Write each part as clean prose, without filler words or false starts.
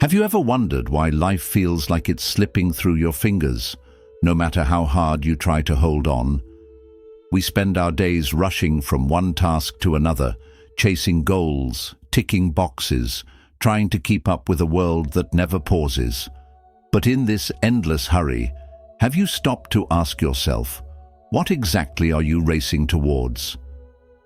Have you ever wondered why life feels like it's slipping through your fingers, no matter how hard you try to hold on? We spend our days rushing from one task to another, chasing goals, ticking boxes, trying to keep up with a world that never pauses. But in this endless hurry, have you stopped to ask yourself, what exactly are you racing towards?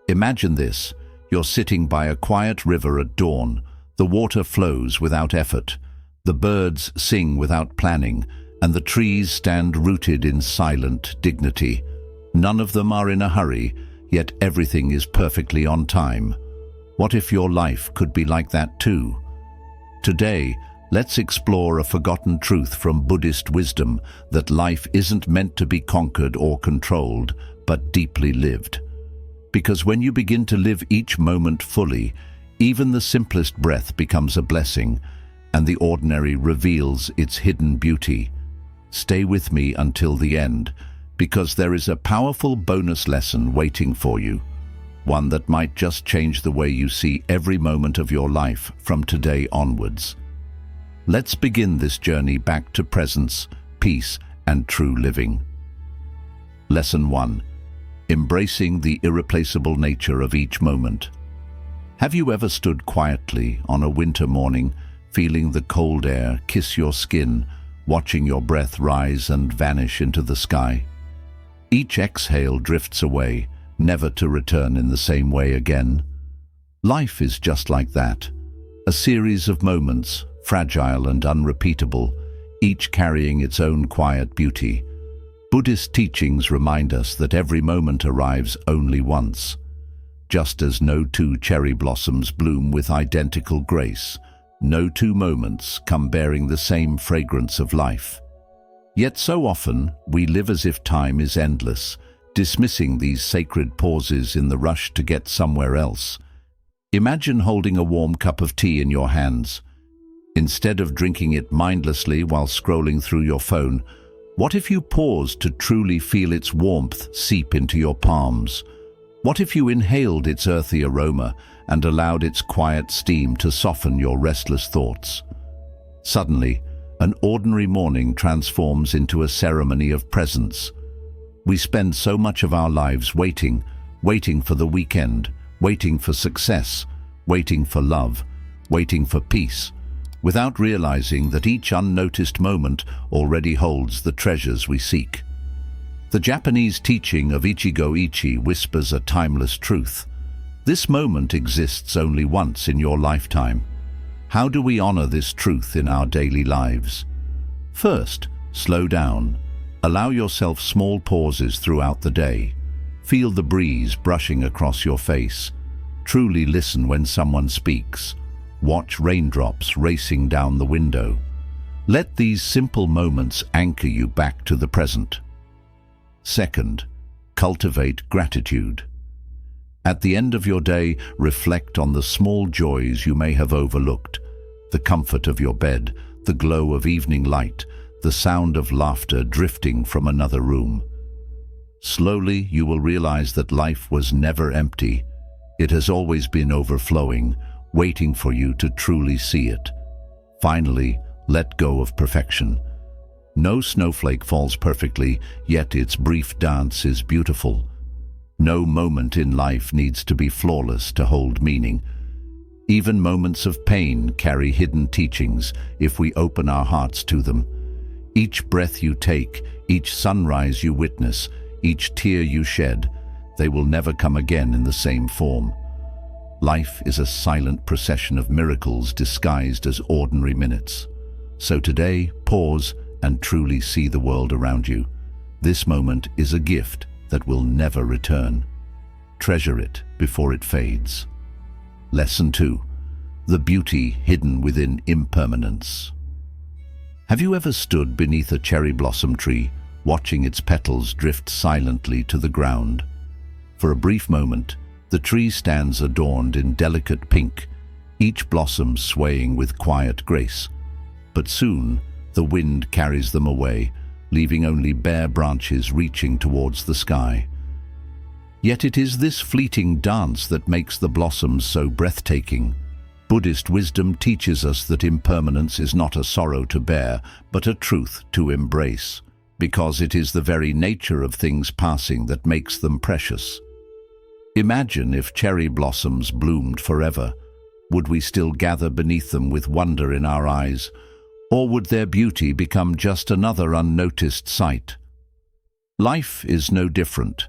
Imagine this: you're sitting by a quiet river at dawn. The water flows without effort, the birds sing without planning, and the trees stand rooted in silent dignity. None of them are in a hurry, yet everything is perfectly on time. What if your life could be like that too? Today, let's explore a forgotten truth from Buddhist wisdom, that life isn't meant to be conquered or controlled, but deeply lived. Because when you begin to live each moment fully, even the simplest breath becomes a blessing, and the ordinary reveals its hidden beauty. Stay with me until the end, because there is a powerful bonus lesson waiting for you, one that might just change the way you see every moment of your life from today onwards. Let's begin this journey back to presence, peace, and true living. Lesson 1. Embracing the irreplaceable nature of each moment. Have you ever stood quietly on a winter morning, feeling the cold air kiss your skin, watching your breath rise and vanish into the sky? Each exhale drifts away, never to return in the same way again. Life is just like that, a series of moments, fragile and unrepeatable, each carrying its own quiet beauty. Buddhist teachings remind us that every moment arrives only once. Just as no two cherry blossoms bloom with identical grace, no two moments come bearing the same fragrance of life. Yet so often, we live as if time is endless, dismissing these sacred pauses in the rush to get somewhere else. Imagine holding a warm cup of tea in your hands. Instead of drinking it mindlessly while scrolling through your phone, what if you paused to truly feel its warmth seep into your palms? What if you inhaled its earthy aroma and allowed its quiet steam to soften your restless thoughts? Suddenly, an ordinary morning transforms into a ceremony of presence. We spend so much of our lives waiting for the weekend, waiting for success, waiting for love, waiting for peace, without realizing that each unnoticed moment already holds the treasures we seek. The Japanese teaching of Ichigo-ichi whispers a timeless truth. This moment exists only once in your lifetime. How do we honor this truth in our daily lives? First, slow down. Allow yourself small pauses throughout the day. Feel the breeze brushing across your face. Truly listen when someone speaks. Watch raindrops racing down the window. Let these simple moments anchor you back to the present. Second, cultivate gratitude. At the end of your day, reflect on the small joys you may have overlooked: the comfort of your bed, the glow of evening light, the sound of laughter drifting from another room. Slowly, you will realize that life was never empty. It has always been overflowing, waiting for you to truly see it. Finally, let go of perfection. No snowflake falls perfectly, yet its brief dance is beautiful. No moment in life needs to be flawless to hold meaning. Even moments of pain carry hidden teachings if we open our hearts to them. Each breath you take, each sunrise you witness, each tear you shed, they will never come again in the same form. Life is a silent procession of miracles disguised as ordinary minutes. So today, pause and truly see the world around you. This moment is a gift that will never return. Treasure it before it fades. Lesson 2. The beauty hidden within impermanence. Have you ever stood beneath a cherry blossom tree, watching its petals drift silently to the ground? For a brief moment, the tree stands adorned in delicate pink, each blossom swaying with quiet grace. But soon, the wind carries them away, leaving only bare branches reaching towards the sky. Yet it is this fleeting dance that makes the blossoms so breathtaking. Buddhist wisdom teaches us that impermanence is not a sorrow to bear, but a truth to embrace, because it is the very nature of things passing that makes them precious. Imagine if cherry blossoms bloomed forever. Would we still gather beneath them with wonder in our eyes, or would their beauty become just another unnoticed sight? Life is no different.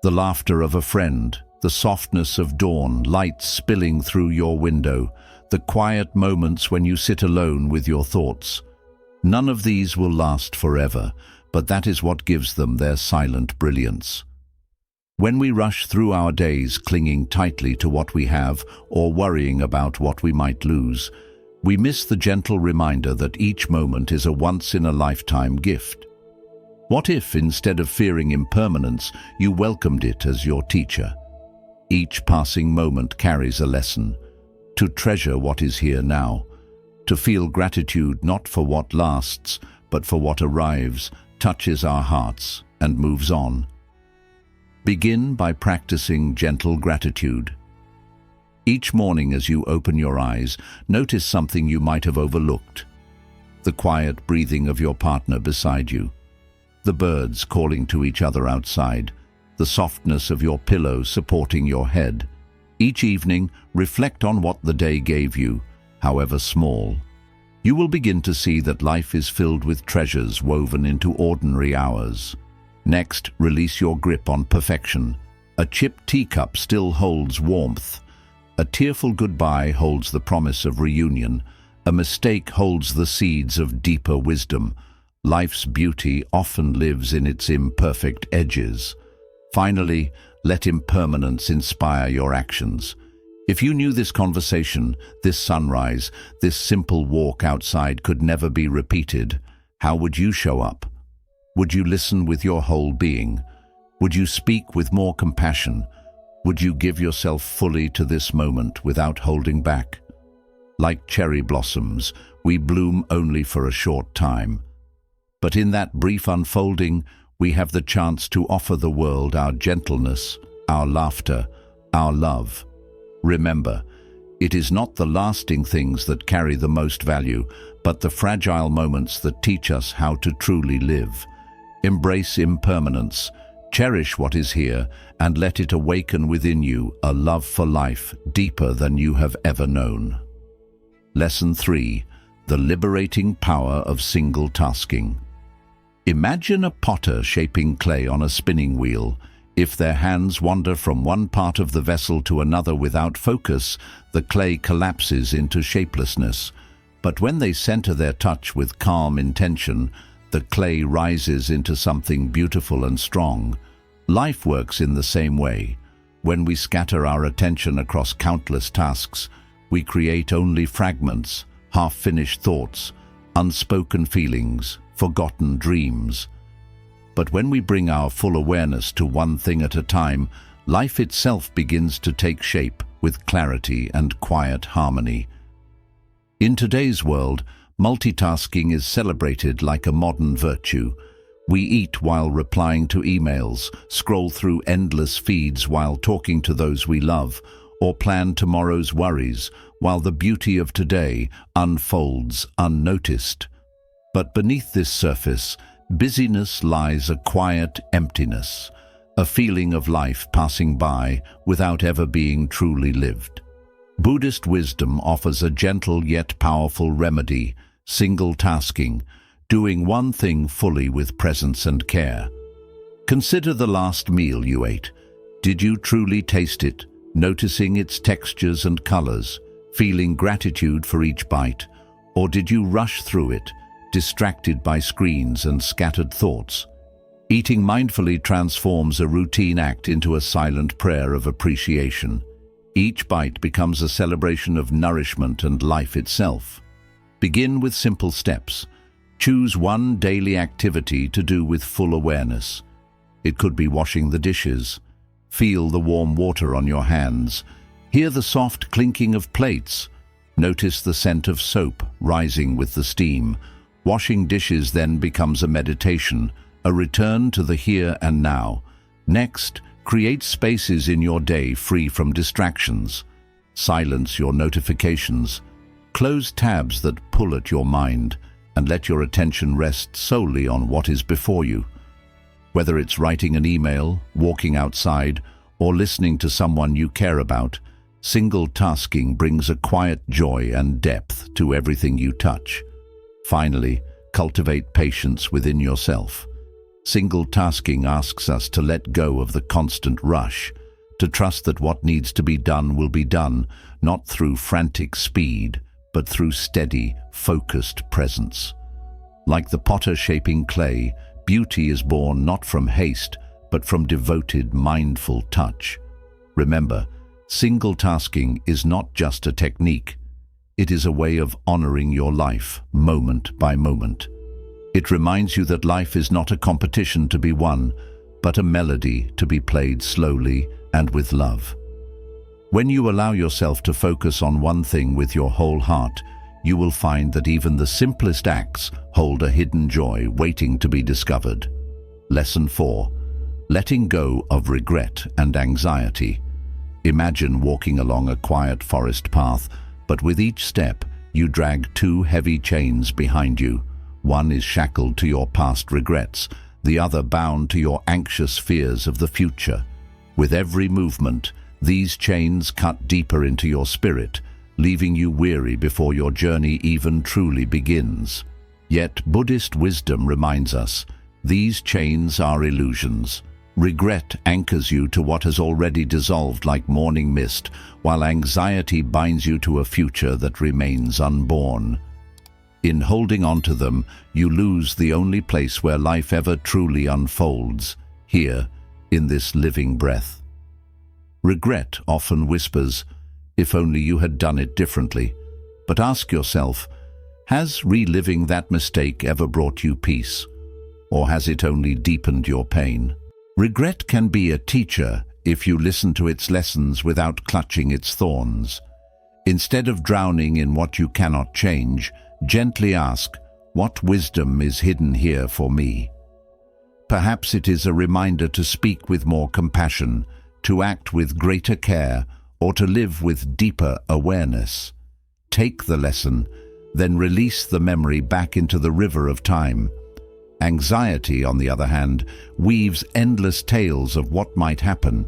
The laughter of a friend, the softness of dawn, light spilling through your window, the quiet moments when you sit alone with your thoughts. None of these will last forever, but that is what gives them their silent brilliance. When we rush through our days clinging tightly to what we have or worrying about what we might lose, we miss the gentle reminder that each moment is a once-in-a-lifetime gift. What if, instead of fearing impermanence, you welcomed it as your teacher? Each passing moment carries a lesson. To treasure what is here now. To feel gratitude not for what lasts, but for what arrives, touches our hearts, and moves on. Begin by practicing gentle gratitude. Each morning as you open your eyes, notice something you might have overlooked. The quiet breathing of your partner beside you. The birds calling to each other outside. The softness of your pillow supporting your head. Each evening, reflect on what the day gave you, however small. You will begin to see that life is filled with treasures woven into ordinary hours. Next, release your grip on perfection. A chipped teacup still holds warmth. A tearful goodbye holds the promise of reunion. A mistake holds the seeds of deeper wisdom. Life's beauty often lives in its imperfect edges. Finally, let impermanence inspire your actions. If you knew this conversation, this sunrise, this simple walk outside could never be repeated, how would you show up? Would you listen with your whole being? Would you speak with more compassion? Would you give yourself fully to this moment without holding back? Like cherry blossoms, we bloom only for a short time. But in that brief unfolding, we have the chance to offer the world our gentleness, our laughter, our love. Remember, it is not the lasting things that carry the most value, but the fragile moments that teach us how to truly live. Embrace impermanence, cherish what is here, and let it awaken within you a love for life deeper than you have ever known. Lesson 3. The liberating power of single tasking. Imagine a potter shaping clay on a spinning wheel. If their hands wander from one part of the vessel to another without focus, the clay collapses into shapelessness. But when they center their touch with calm intention, the clay rises into something beautiful and strong. Life works in the same way. When we scatter our attention across countless tasks, we create only fragments, half-finished thoughts, unspoken feelings, forgotten dreams. But when we bring our full awareness to one thing at a time, life itself begins to take shape with clarity and quiet harmony. In today's world, multitasking is celebrated like a modern virtue. We eat while replying to emails, scroll through endless feeds while talking to those we love, or plan tomorrow's worries while the beauty of today unfolds unnoticed. But beneath this surface, busyness lies a quiet emptiness, a feeling of life passing by without ever being truly lived. Buddhist wisdom offers a gentle yet powerful remedy: single tasking, doing one thing fully with presence and care. Consider the last meal you ate. Did you truly taste it, noticing its textures and colors, feeling gratitude for each bite? Or did you rush through it, distracted by screens and scattered thoughts? Eating mindfully transforms a routine act into a silent prayer of appreciation. Each bite becomes a celebration of nourishment and life itself. Begin with simple steps. Choose one daily activity to do with full awareness. It could be washing the dishes. Feel the warm water on your hands. Hear the soft clinking of plates. Notice the scent of soap rising with the steam. Washing dishes then becomes a meditation, a return to the here and now. Next, create spaces in your day free from distractions. Silence your notifications. Close tabs that pull at your mind and let your attention rest solely on what is before you. Whether it's writing an email, walking outside, or listening to someone you care about, single tasking brings a quiet joy and depth to everything you touch. Finally, cultivate patience within yourself. Single tasking asks us to let go of the constant rush, to trust that what needs to be done will be done, not through frantic speed, but through steady, focused presence. Like the potter shaping clay, beauty is born not from haste, but from devoted, mindful touch. Remember, single tasking is not just a technique. It is a way of honoring your life, moment by moment. It reminds you that life is not a competition to be won, but a melody to be played slowly and with love. When you allow yourself to focus on one thing with your whole heart, you will find that even the simplest acts hold a hidden joy waiting to be discovered. Lesson 4. Letting go of regret and anxiety. Imagine walking along a quiet forest path, but with each step, you drag two heavy chains behind you. One is shackled to your past regrets, the other bound to your anxious fears of the future. With every movement, these chains cut deeper into your spirit, leaving you weary before your journey even truly begins. Yet Buddhist wisdom reminds us, these chains are illusions. Regret anchors you to what has already dissolved like morning mist, while anxiety binds you to a future that remains unborn. In holding on to them, you lose the only place where life ever truly unfolds, here, in this living breath. Regret often whispers, if only you had done it differently. But ask yourself, has reliving that mistake ever brought you peace? Or has it only deepened your pain? Regret can be a teacher if you listen to its lessons without clutching its thorns. Instead of drowning in what you cannot change, gently ask, what wisdom is hidden here for me? Perhaps it is a reminder to speak with more compassion, to act with greater care, or to live with deeper awareness. Take the lesson, then release the memory back into the river of time. Anxiety, on the other hand, weaves endless tales of what might happen.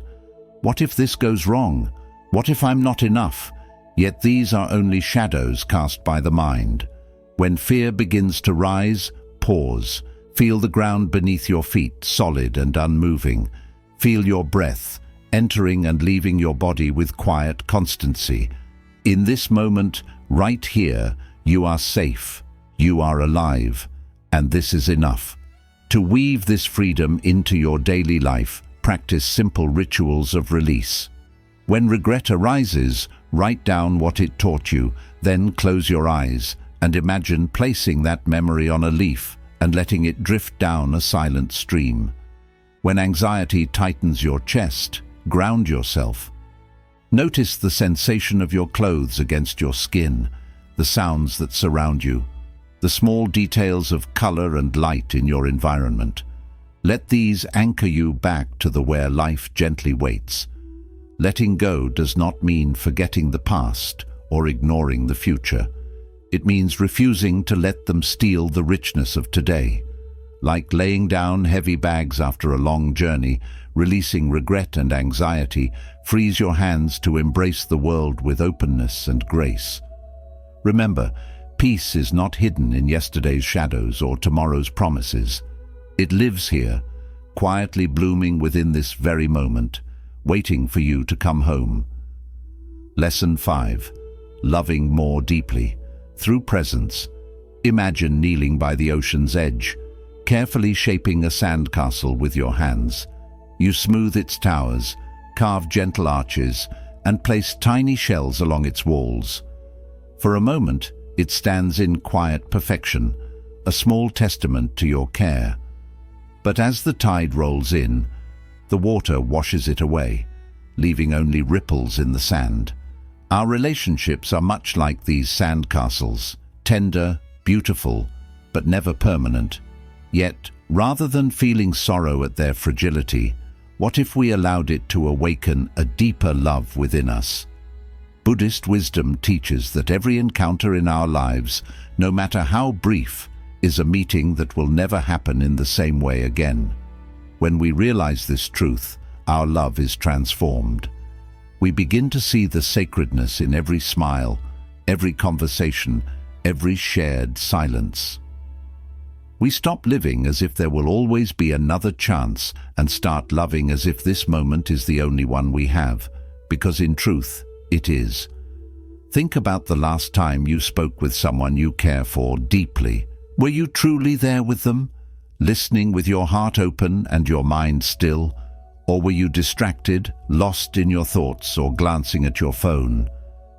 What if this goes wrong? What if I'm not enough? Yet these are only shadows cast by the mind. When fear begins to rise, pause. Feel the ground beneath your feet, solid and unmoving. Feel your breath, entering and leaving your body with quiet constancy. In this moment, right here, you are safe, you are alive, and this is enough. To weave this freedom into your daily life, practice simple rituals of release. When regret arises, write down what it taught you, then close your eyes and imagine placing that memory on a leaf and letting it drift down a silent stream. When anxiety tightens your chest, ground yourself. Notice the sensation of your clothes against your skin, the sounds that surround you, the small details of color and light in your environment. Let these anchor you back to the where life gently waits. Letting go does not mean forgetting the past or ignoring the future. It means refusing to let them steal the richness of today. Like laying down heavy bags after a long journey, releasing regret and anxiety frees your hands to embrace the world with openness and grace. Remember, peace is not hidden in yesterday's shadows or tomorrow's promises. It lives here, quietly blooming within this very moment, waiting for you to come home. Lesson 5. Loving more deeply. Through presence, imagine kneeling by the ocean's edge, carefully shaping a sandcastle with your hands. You smooth its towers, carve gentle arches, and place tiny shells along its walls. For a moment, it stands in quiet perfection, a small testament to your care. But as the tide rolls in, the water washes it away, leaving only ripples in the sand. Our relationships are much like these sandcastles, tender, beautiful, but never permanent. Yet, rather than feeling sorrow at their fragility, what if we allowed it to awaken a deeper love within us? Buddhist wisdom teaches that every encounter in our lives, no matter how brief, is a meeting that will never happen in the same way again. When we realize this truth, our love is transformed. We begin to see the sacredness in every smile, every conversation, every shared silence. We stop living as if there will always be another chance and start loving as if this moment is the only one we have, because in truth, it is. Think about the last time you spoke with someone you care for deeply. Were you truly there with them, listening with your heart open and your mind still? Or were you distracted, lost in your thoughts, or glancing at your phone?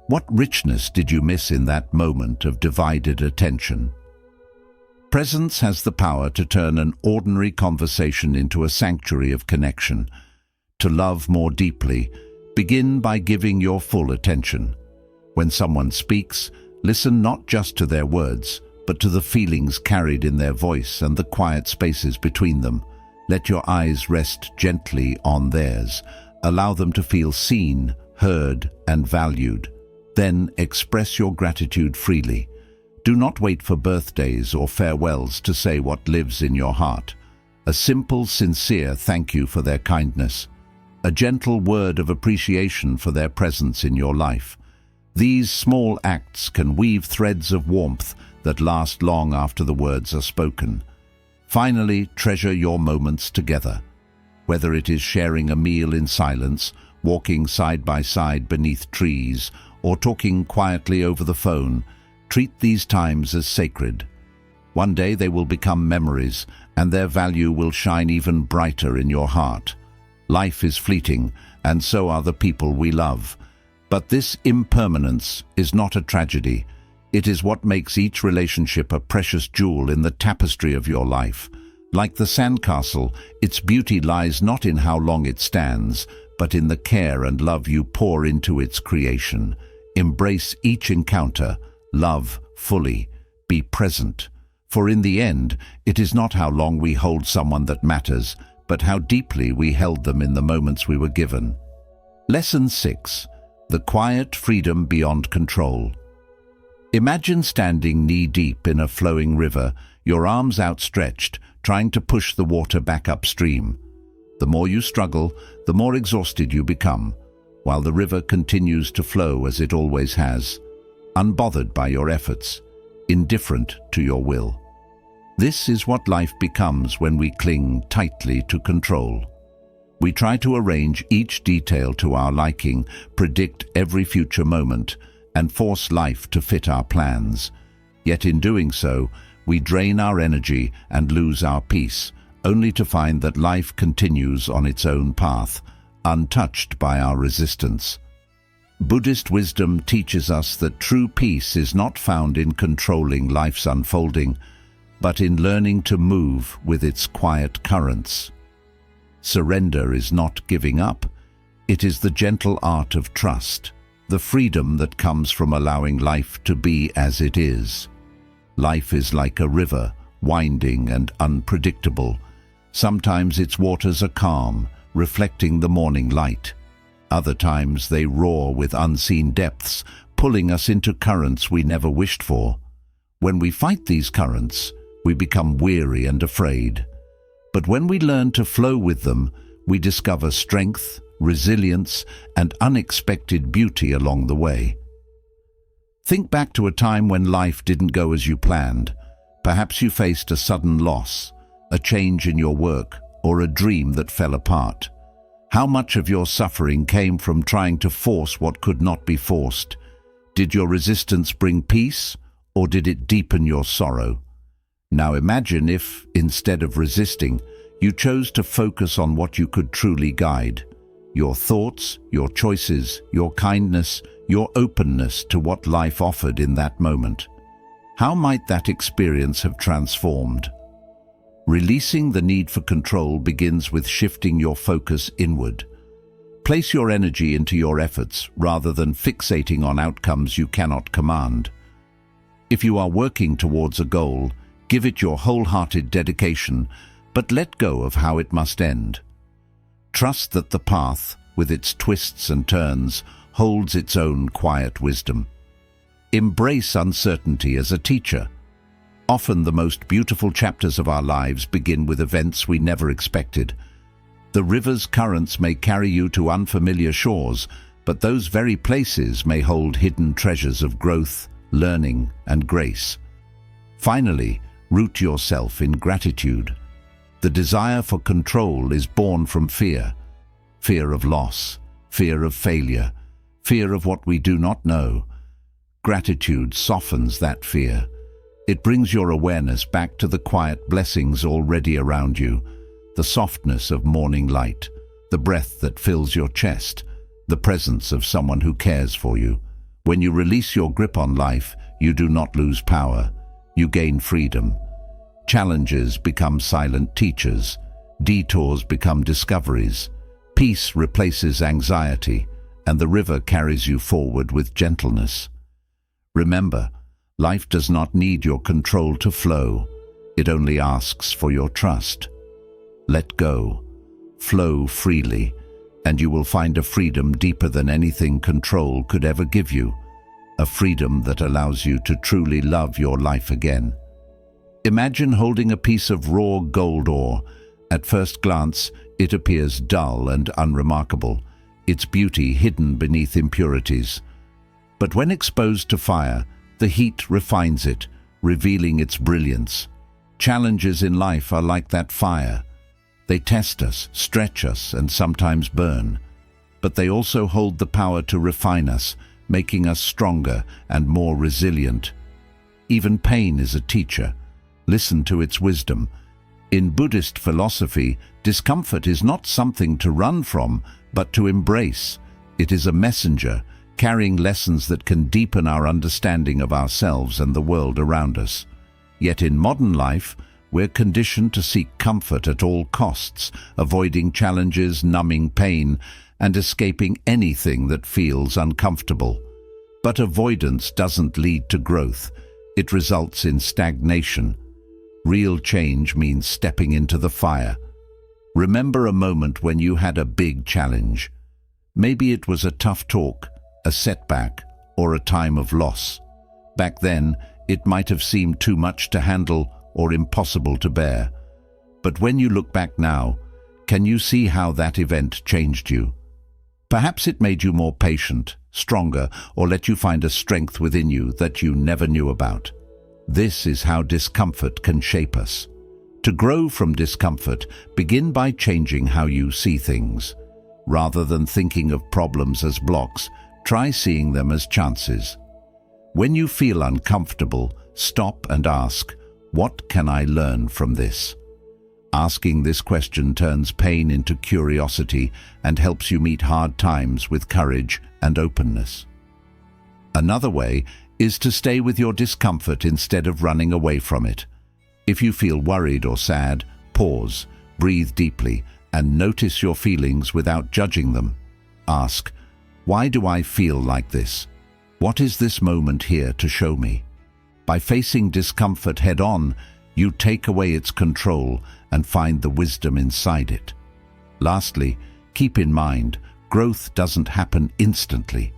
What richness did you miss in that moment of divided attention? Presence has the power to turn an ordinary conversation into a sanctuary of connection. To love more deeply, begin by giving your full attention. When someone speaks, listen not just to their words, but to the feelings carried in their voice and the quiet spaces between them. Let your eyes rest gently on theirs. Allow them to feel seen, heard, and valued. Then express your gratitude freely. Do not wait for birthdays or farewells to say what lives in your heart. A simple, sincere thank you for their kindness. A gentle word of appreciation for their presence in your life. These small acts can weave threads of warmth that last long after the words are spoken. Finally, treasure your moments together. Whether it is sharing a meal in silence, walking side by side beneath trees, or talking quietly over the phone, treat these times as sacred. One day they will become memories, and their value will shine even brighter in your heart. Life is fleeting, and so are the people we love. But this impermanence is not a tragedy. It is what makes each relationship a precious jewel in the tapestry of your life. Like the sandcastle, its beauty lies not in how long it stands, but in the care and love you pour into its creation. Embrace each encounter, love fully, be present. For in the end, it is not how long we hold someone that matters, but how deeply we held them in the moments we were given. Lesson 6. The quiet freedom beyond control. Imagine standing knee-deep in a flowing river, your arms outstretched, trying to push the water back upstream. The more you struggle, the more exhausted you become, while the river continues to flow as it always has, unbothered by your efforts, indifferent to your will. This is what life becomes when we cling tightly to control. We try to arrange each detail to our liking, predict every future moment, and force life to fit our plans. Yet in doing so, we drain our energy and lose our peace, only to find that life continues on its own path, untouched by our resistance. Buddhist wisdom teaches us that true peace is not found in controlling life's unfolding, but in learning to move with its quiet currents. Surrender is not giving up. It is the gentle art of trust, the freedom that comes from allowing life to be as it is. Life is like a river, winding and unpredictable. Sometimes its waters are calm, reflecting the morning light. Other times they roar with unseen depths, pulling us into currents we never wished for. When we fight these currents, we become weary and afraid. But when we learn to flow with them, we discover strength, resilience, and unexpected beauty along the way. Think back to a time when life didn't go as you planned. Perhaps you faced a sudden loss, a change in your work, or a dream that fell apart. How much of your suffering came from trying to force what could not be forced? Did your resistance bring peace, or did it deepen your sorrow? Now imagine if, instead of resisting, you chose to focus on what you could truly guide. Your thoughts, your choices, your kindness, your openness to what life offered in that moment. How might that experience have transformed? Releasing the need for control begins with shifting your focus inward. Place your energy into your efforts rather than fixating on outcomes you cannot command. If you are working towards a goal, give it your wholehearted dedication, but let go of how it must end. Trust that the path, with its twists and turns, holds its own quiet wisdom. Embrace uncertainty as a teacher. Often the most beautiful chapters of our lives begin with events we never expected. The river's currents may carry you to unfamiliar shores, but those very places may hold hidden treasures of growth, learning, and grace. Finally, root yourself in gratitude. The desire for control is born from fear. Fear of loss, fear of failure, fear of what we do not know. Gratitude softens that fear. It brings your awareness back to the quiet blessings already around you, the softness of morning light, the breath that fills your chest, the presence of someone who cares for you. When you release your grip on life, you do not lose power. You gain freedom. Challenges become silent teachers. Detours become discoveries. Peace replaces anxiety, and the river carries you forward with gentleness. Remember, life does not need your control to flow. It only asks for your trust. Let go. Flow freely, and you will find a freedom deeper than anything control could ever give you. A freedom that allows you to truly love your life again. Imagine holding a piece of raw gold ore. At first glance, it appears dull and unremarkable, its beauty hidden beneath impurities. But when exposed to fire, the heat refines it, revealing its brilliance. Challenges in life are like that fire. They test us, stretch us, and sometimes burn. But they also hold the power to refine us, making us stronger and more resilient. Even pain is a teacher. Listen to its wisdom. In Buddhist philosophy, discomfort is not something to run from, but to embrace. It is a messenger, carrying lessons that can deepen our understanding of ourselves and the world around us. Yet in modern life, we're conditioned to seek comfort at all costs, avoiding challenges, numbing pain, and escaping anything that feels uncomfortable. But avoidance doesn't lead to growth. It results in stagnation. Real change means stepping into the fire. Remember a moment when you had a big challenge. Maybe it was a tough talk, a setback, or a time of loss. Back then, it might have seemed too much to handle or impossible to bear. But when you look back now, can you see how that event changed you? Perhaps it made you more patient, stronger, or let you find a strength within you that you never knew about. This is how discomfort can shape us. To grow from discomfort, begin by changing how you see things. Rather than thinking of problems as blocks, try seeing them as chances. When you feel uncomfortable, stop and ask, "What can I learn from this?" Asking this question turns pain into curiosity and helps you meet hard times with courage and openness. Another way is to stay with your discomfort instead of running away from it. If you feel worried or sad, pause, breathe deeply, and notice your feelings without judging them. Ask, "Why do I feel like this? What is this moment here to show me?" By facing discomfort head-on, you take away its control and find the wisdom inside it. Lastly, keep in mind, growth doesn't happen instantly.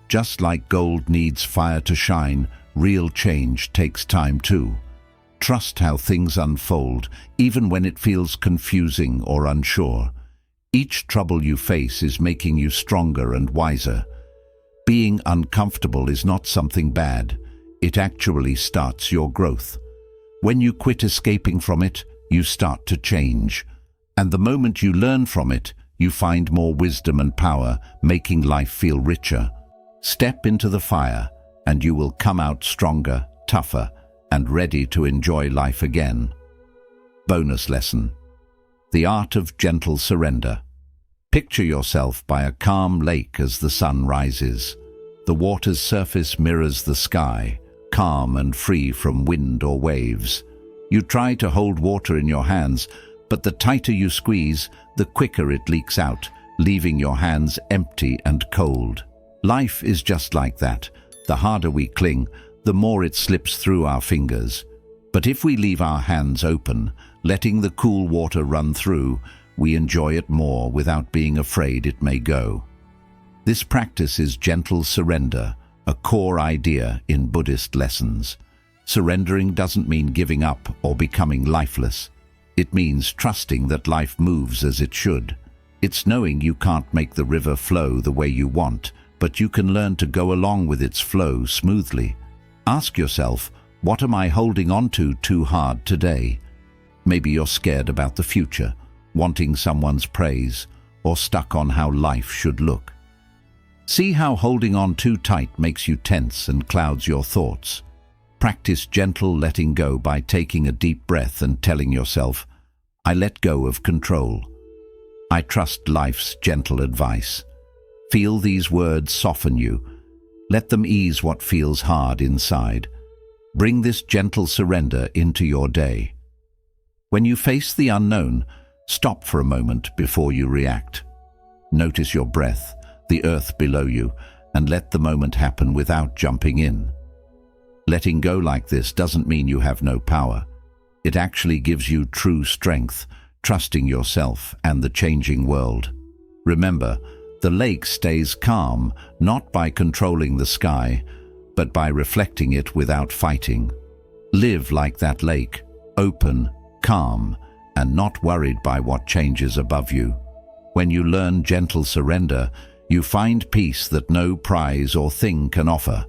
Just like gold needs fire to shine, real change takes time too. Trust how things unfold, even when it feels confusing or unsure. Each trouble you face is making you stronger and wiser. Being uncomfortable is not something bad. It actually starts your growth. When you quit escaping from it, you start to change. And the moment you learn from it, you find more wisdom and power, making life feel richer. Step into the fire, and you will come out stronger, tougher, and ready to enjoy life again. Bonus lesson: the art of gentle surrender. Picture yourself by a calm lake as the sun rises. The water's surface mirrors the sky, calm and free from wind or waves. You try to hold water in your hands, but the tighter you squeeze, the quicker it leaks out, leaving your hands empty and cold. Life is just like that. The harder we cling, the more it slips through our fingers. But if we leave our hands open, letting the cool water run through, we enjoy it more without being afraid it may go. This practice is gentle surrender, a core idea in Buddhist lessons. Surrendering doesn't mean giving up or becoming lifeless. It means trusting that life moves as it should. It's knowing you can't make the river flow the way you want, but you can learn to go along with its flow smoothly. Ask yourself, what am I holding on to too hard today? Maybe you're scared about the future, wanting someone's praise, or stuck on how life should look. See how holding on too tight makes you tense and clouds your thoughts. Practice gentle letting go by taking a deep breath and telling yourself, I let go of control. I trust life's gentle advice. Feel these words soften you. Let them ease what feels hard inside. Bring this gentle surrender into your day. When you face the unknown, stop for a moment before you react. Notice your breath, the earth below you, and let the moment happen without jumping in. Letting go like this doesn't mean you have no power. It actually gives you true strength, trusting yourself and the changing world. Remember, the lake stays calm, not by controlling the sky, but by reflecting it without fighting. Live like that lake, open, calm, and not worried by what changes above you. When you learn gentle surrender, you find peace that no prize or thing can offer.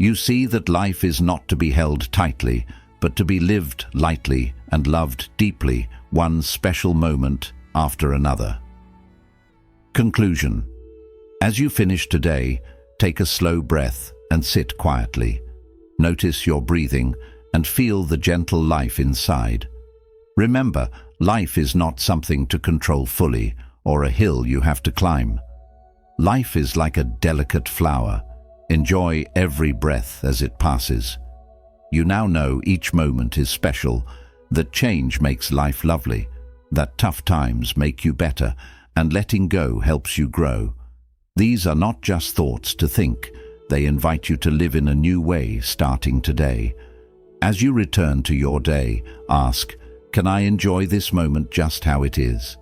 You see that life is not to be held tightly, but to be lived lightly and loved deeply, one special moment after another. Conclusion. As you finish today, take a slow breath and sit quietly. Notice your breathing and feel the gentle life inside. Remember, life is not something to control fully or a hill you have to climb. Life is like a delicate flower. Enjoy every breath as it passes. You now know each moment is special, that change makes life lovely, that tough times make you better, and letting go helps you grow. These are not just thoughts to think, they invite you to live in a new way starting today. As you return to your day, ask, can I enjoy this moment just how it is?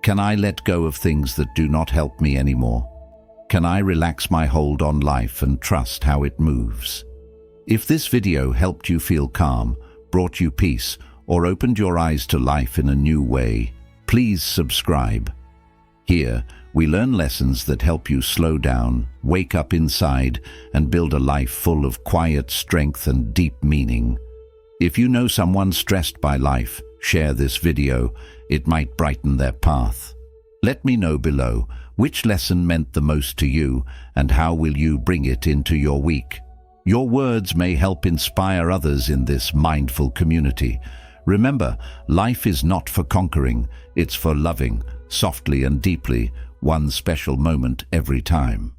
Can I let go of things that do not help me anymore? Can I relax my hold on life and trust how it moves? If this video helped you feel calm, brought you peace, or opened your eyes to life in a new way, please subscribe. Here, we learn lessons that help you slow down, wake up inside, and build a life full of quiet strength and deep meaning. If you know someone stressed by life, share this video. It might brighten their path. Let me know below which lesson meant the most to you and how will you bring it into your week. Your words may help inspire others in this mindful community. Remember, life is not for conquering, it's for loving, softly and deeply, one special moment every time.